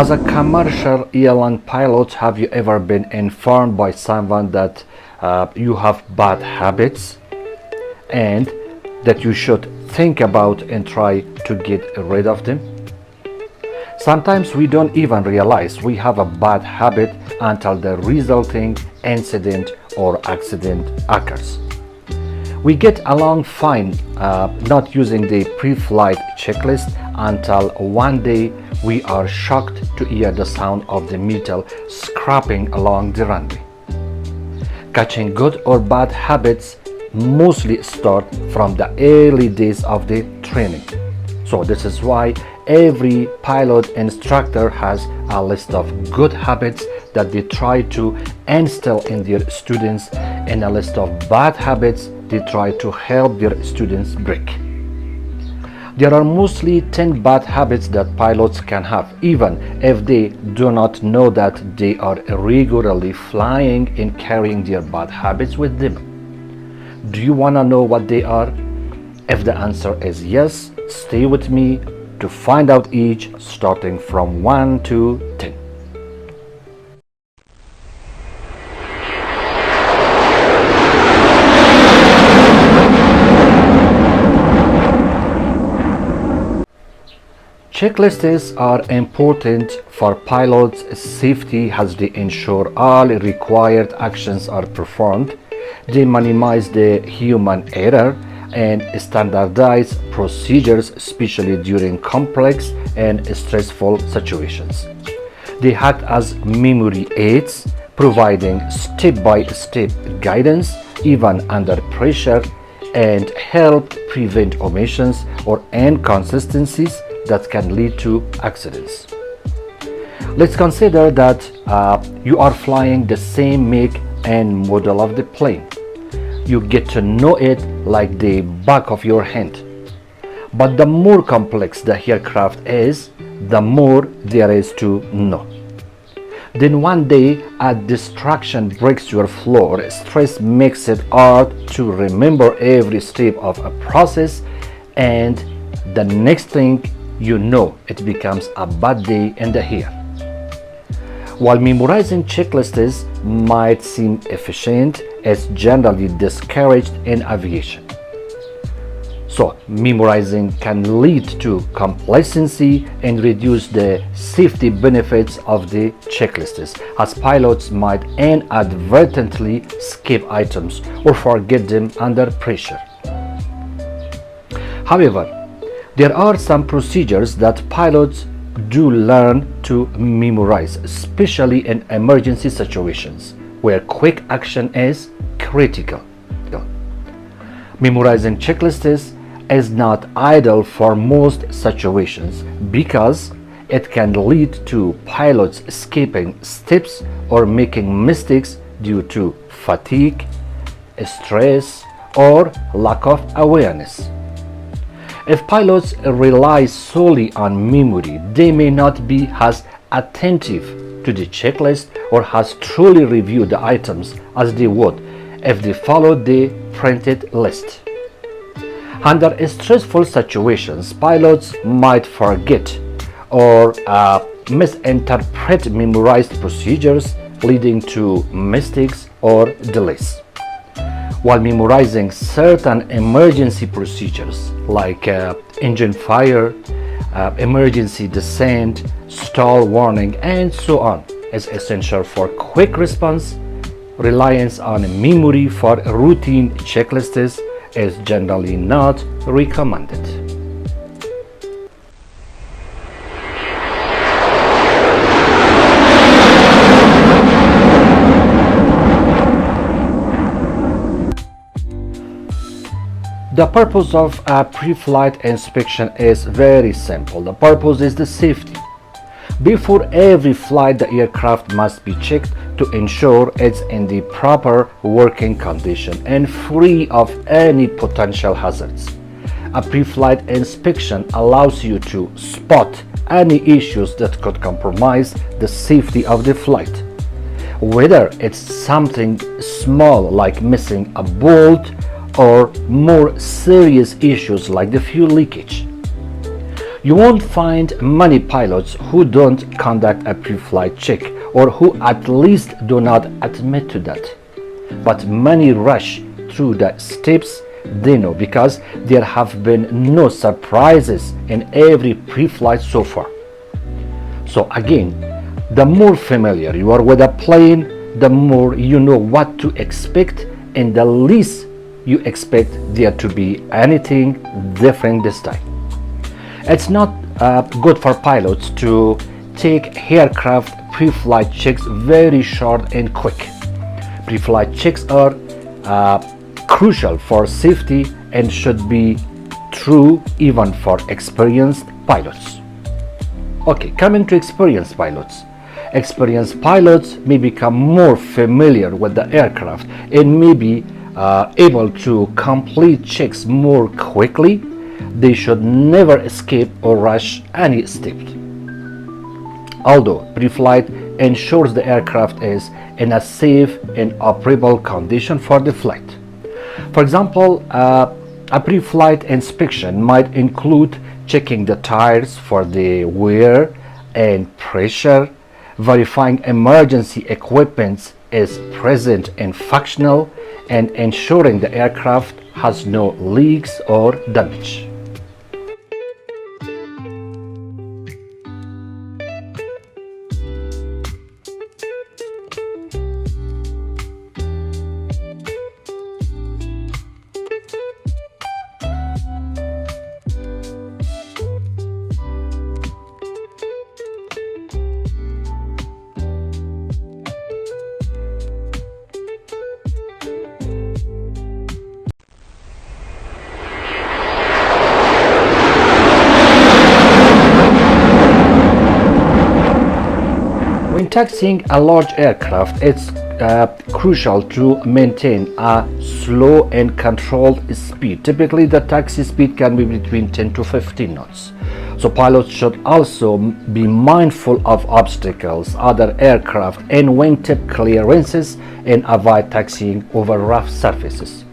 As a commercial airline pilot, have you ever been informed by someone that you have bad habits and that you should think about and try to get rid of them? Sometimes we don't even realize we have a bad habit until the resulting incident or accident occurs. We get along fine not using the pre-flight checklist until one day we are shocked to hear the sound of the metal scraping along the runway. Catching good or bad habits mostly start from the early days of the training. So this is why every pilot instructor has a list of good habits that they try to instill in their students and a list of bad habits they try to help their students break. There are mostly 10 bad habits that pilots can have, even if they do not know that they are regularly flying and carrying their bad habits with them. Do you want to know what they are? If the answer is yes, stay with me to find out each, starting from 1 to 10. Checklists are important for pilots' safety as they ensure all required actions are performed. They minimize the human error and standardize procedures, especially during complex and stressful situations. They act as memory aids, providing step-by-step guidance even under pressure, and help prevent omissions or inconsistencies that can lead to accidents. Let's consider that you are flying the same make and model of the plane. You get to know it like the back of your hand. But the more complex the aircraft is, the more there is to know. Then one day a distraction breaks your flow. Stress makes it hard to remember every step of a process, and the next thing you know, it becomes a bad day in the air. While memorizing checklists might seem efficient, it's generally discouraged in aviation. So, memorizing can lead to complacency and reduce the safety benefits of the checklists, as pilots might inadvertently skip items or forget them under pressure. However, there are some procedures that pilots do learn to memorize, especially in emergency situations where quick action is critical. Memorizing checklists is not ideal for most situations because it can lead to pilots skipping steps or making mistakes due to fatigue, stress, or lack of awareness. If pilots rely solely on memory, they may not be as attentive to the checklist or as truly review the items as they would if they followed the printed list. Under stressful situations, pilots might forget or misinterpret memorized procedures, leading to mistakes or delays. While memorizing certain emergency procedures like engine fire, emergency descent, stall warning, and so on is essential for quick response, reliance on memory for routine checklists is generally not recommended. The purpose of a pre-flight inspection is very simple. The purpose is the safety. Before every flight, the aircraft must be checked to ensure it's in the proper working condition and free of any potential hazards. A pre-flight inspection allows you to spot any issues that could compromise the safety of the flight. Whether it's something small like missing a bolt or more serious issues like the fuel leakage. You won't find many pilots who don't conduct a pre-flight check or who at least do not admit to that. But many rush through the steps they know because there have been no surprises in every pre-flight so far. So again, the more familiar you are with a plane, the more you know what to expect and the least you expect there to be anything different this time. It's not good for pilots to take aircraft pre-flight checks very short and quick. Pre-flight checks are crucial for safety and should be true even for experienced pilots. Okay, coming to experienced pilots. Experienced pilots may become more familiar with the aircraft and may be able to complete checks more quickly. They should never escape or rush any step. Although pre-flight ensures the aircraft is in a safe and operable condition for the flight. For example, a pre-flight inspection might include checking the tires for the wear and pressure, verifying emergency equipment is present and functional, and ensuring the aircraft has no leaks or damage. When taxiing a large aircraft, it's crucial to maintain a slow and controlled speed. Typically, the taxi speed can be between 10 to 15 knots. So pilots should also be mindful of obstacles, other aircraft, and wingtip clearances and avoid taxiing over rough surfaces.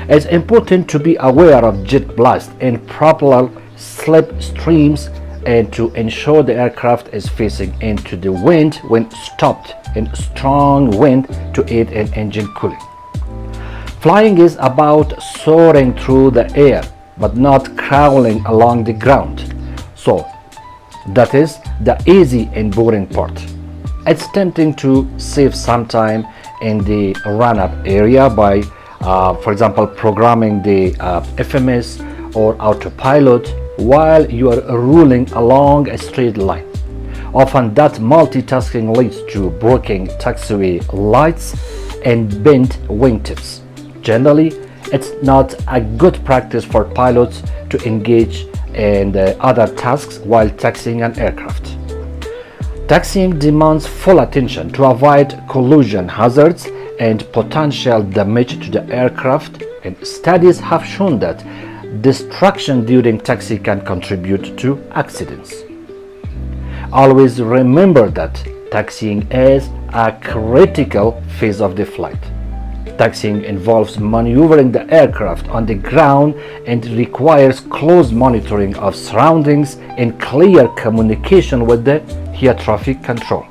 It's important to be aware of jet blast and propeller slip streams and to ensure the aircraft is facing into the wind when stopped in strong wind to aid in engine cooling. Flying is about soaring through the air but not crawling along the ground. So that is the easy and boring part. It's tempting to save some time in the run-up area by, for example, programming the FMS or autopilot while you are rolling along a straight line. Often that multitasking leads to broken taxiway lights and bent wingtips. Generally, it's not a good practice for pilots to engage in other tasks while taxiing an aircraft. Taxiing demands full attention to avoid collision hazards and potential damage to the aircraft, and studies have shown that distraction during taxi can contribute to accidents. Always remember that taxiing is a critical phase of the flight. Taxiing involves maneuvering the aircraft on the ground and requires close monitoring of surroundings and clear communication with the air traffic control.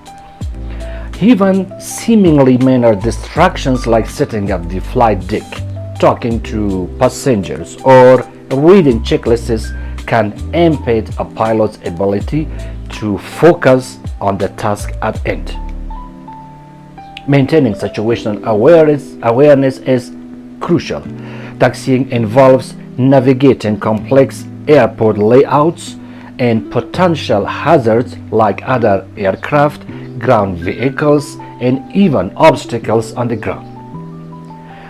Even seemingly minor distractions like sitting at the flight deck, talking to passengers, or reading checklists can impede a pilot's ability to focus on the task at hand. Maintaining situational awareness is crucial. Taxiing involves navigating complex airport layouts and potential hazards like other aircraft, ground vehicles, and even obstacles on the ground.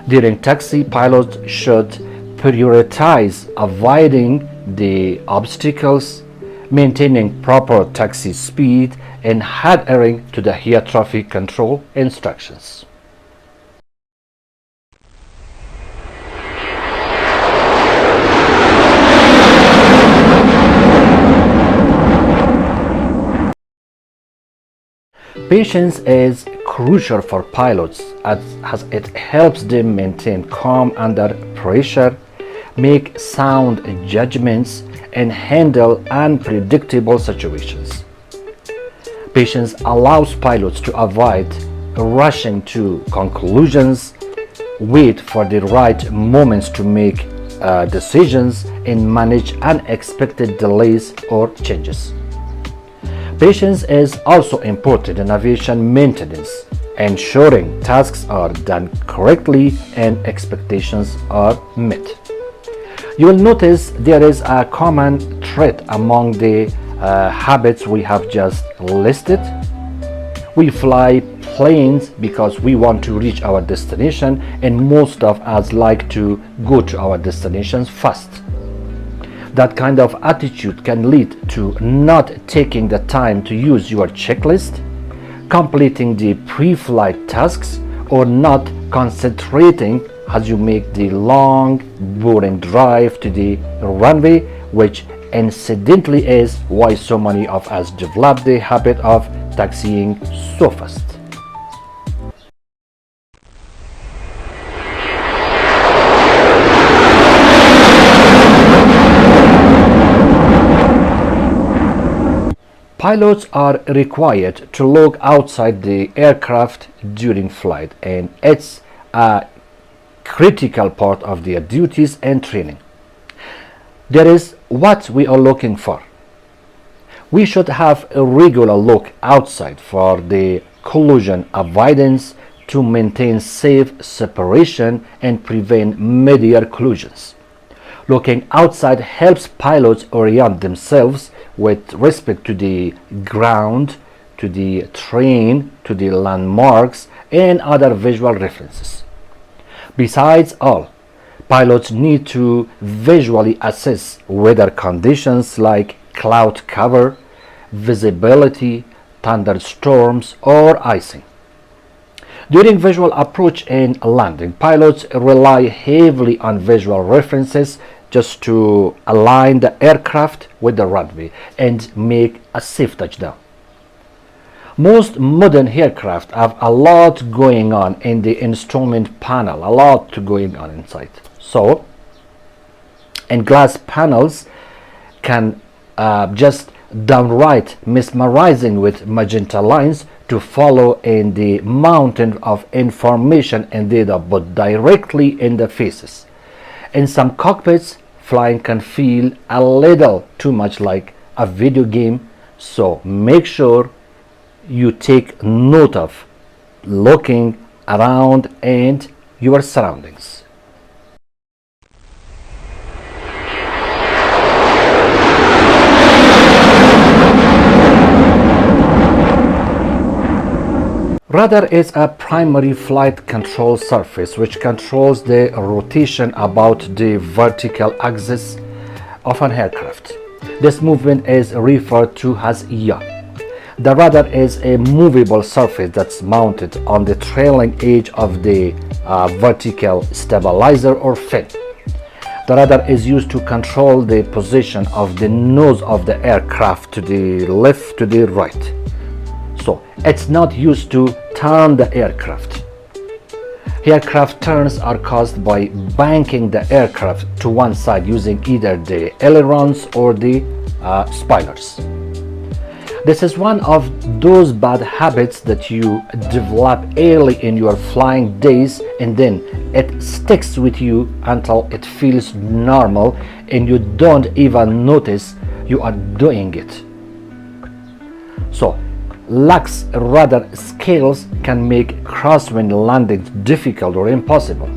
During taxi, pilots should prioritize avoiding the obstacles, maintaining proper taxi speed, and adhering to the air traffic control instructions. Patience is crucial for pilots as it helps them maintain calm under pressure, make sound judgments, and handle unpredictable situations. Patience allows pilots to avoid rushing to conclusions, wait for the right moments to make decisions, and manage unexpected delays or changes. Patience is also important in aviation maintenance, ensuring tasks are done correctly and expectations are met. You will notice there is a common thread among the habits we have just listed. We fly planes because we want to reach our destination, and most of us like to go to our destinations fast. That kind of attitude can lead to not taking the time to use your checklist, completing the pre-flight tasks, or not concentrating as you make the long, boring drive to the runway, which incidentally is why so many of us develop the habit of taxiing so fast. Pilots are required to look outside the aircraft during flight, and it's a critical part of their duties and training. There is what we are looking for. We should have a regular look outside for the collision avoidance to maintain safe separation and prevent mid-air collisions. Looking outside helps pilots orient themselves with respect to the ground, to the terrain, to the landmarks, and other visual references. Besides all, pilots need to visually assess weather conditions like cloud cover, visibility, thunderstorms, or icing. During visual approach and landing, pilots rely heavily on visual references just to align the aircraft with the runway and make a safe touchdown. Most modern aircraft have a lot going on in the instrument panel, a lot going on inside. So, and glass panels can just downright mesmerizing with magenta lines to follow in the mountain of information and data, but directly in the faces. In some cockpits, flying can feel a little too much like a video game, so make sure you take note of looking around and your surroundings. Rudder is a primary flight control surface which controls the rotation about the vertical axis of an aircraft. This movement is referred to as yaw. The rudder is a movable surface that's mounted on the trailing edge of the vertical stabilizer or fin. The rudder is used to control the position of the nose of the aircraft to the left, to the right. So it's not used to turn the aircraft. Aircraft turns are caused by banking the aircraft to one side using either the ailerons or the spoilers. This is one of those bad habits that you develop early in your flying days, and then it sticks with you until it feels normal and you don't even notice you are doing it. So lax rudder skills can make crosswind landings difficult or impossible.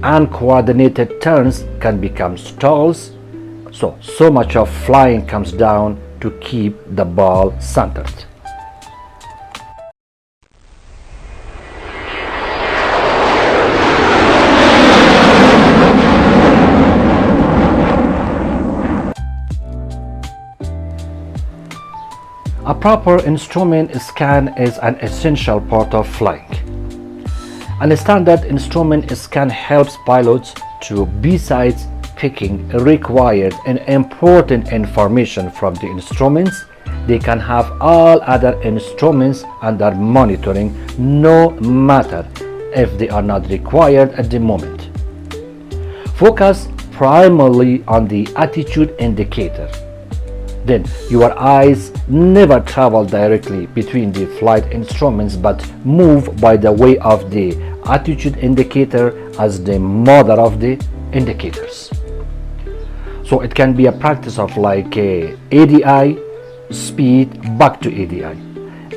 Uncoordinated turns can become stalls, so much of flying comes down to keep the ball centered. A proper instrument scan is an essential part of flying. A standard instrument scan helps pilots to, besides picking required and important information from the instruments, they can have all other instruments under monitoring no matter if they are not required at the moment. Focus primarily on the attitude indicator. Then your eyes never travel directly between the flight instruments but move by the way of the attitude indicator as the mother of the indicators. So it can be a practice of like ADI, speed back to ADI,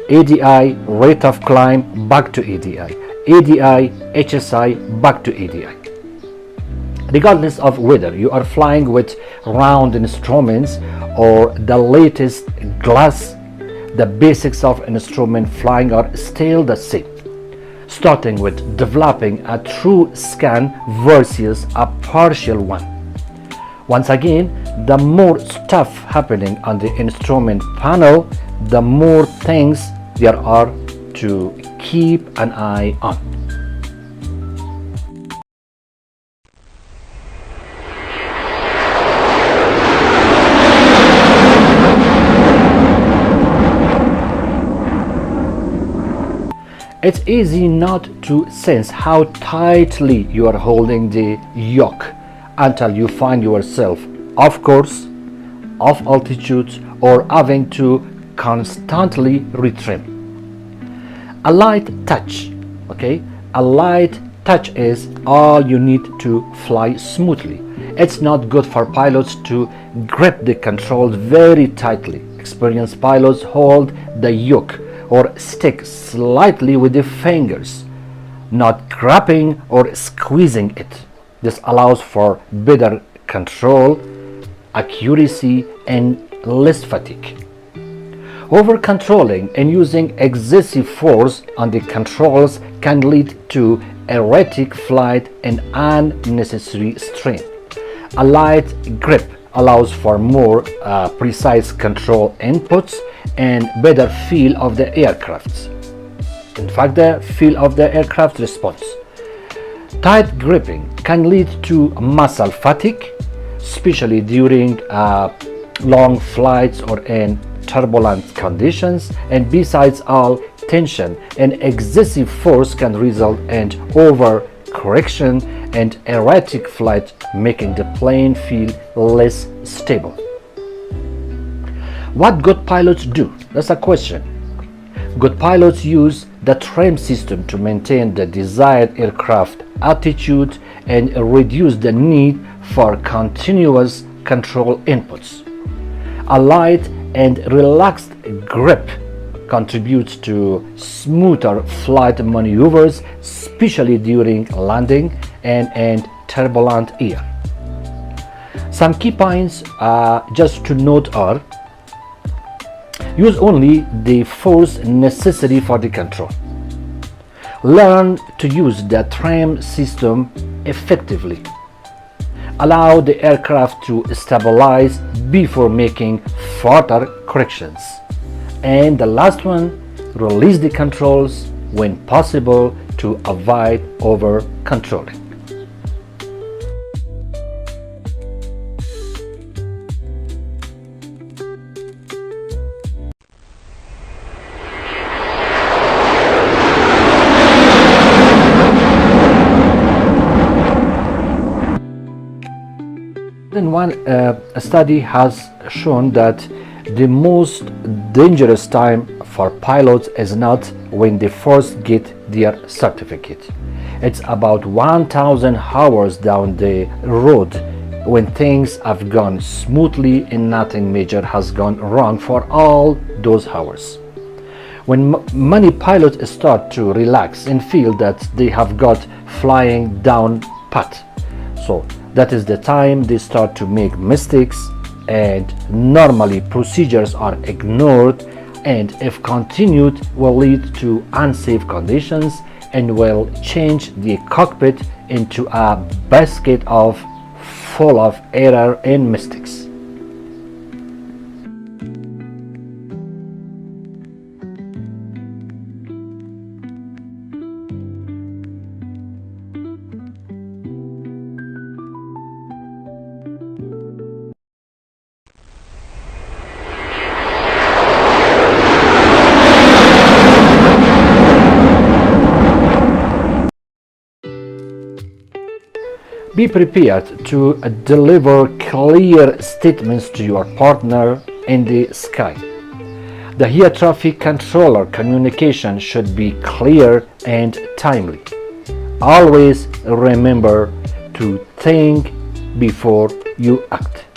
ADI, rate of climb back to ADI, ADI, HSI back to ADI. Regardless of whether you are flying with round instruments or the latest glass, the basics of instrument flying are still the same, starting with developing a true scan versus a partial one. Once again, the more stuff happening on the instrument panel, the more things there are to keep an eye on. It's easy not to sense how tightly you are holding the yoke until you find yourself off course, off altitude, or having to constantly retrim. A light touch, okay? A light touch is all you need to fly smoothly. It's not good for pilots to grip the controls very tightly. Experienced pilots hold the yoke or stick slightly with the fingers, not grabbing or squeezing it. This allows for better control, accuracy, and less fatigue. Over controlling and using excessive force on the controls can lead to erratic flight and unnecessary strain. A light grip allows for more precise control inputs and better feel of the aircraft. In fact, the feel of the aircraft response. Tight gripping can lead to muscle fatigue, especially during long flights or in turbulent conditions, and besides all, tension and excessive force can result in overcorrection and erratic flight, making the plane feel less stable. What good pilots do? That's a question. Good pilots use the trim system to maintain the desired aircraft altitude and reduce the need for continuous control inputs. A light and relaxed grip contributes to smoother flight maneuvers, especially during landing and in turbulent air. Some key points just to note are: use only the force necessary for the control. Learn to use the trim system effectively. Allow the aircraft to stabilize before making further corrections. And the last one, release the controls when possible to avoid over controlling. Then one study has shown that the most dangerous time for pilots is not when they first get their certificate. It's about 1,000 hours down the road when things have gone smoothly and nothing major has gone wrong for all those hours. When many pilots start to relax and feel that they have got flying down pat. So that is the time they start to make mistakes, and normally procedures are ignored, and if continued will lead to unsafe conditions and will change the cockpit into a basket full of error and mistakes. Be prepared to deliver clear statements to your partner in the sky. The air traffic controller communication should be clear and timely. Always remember to think before you act.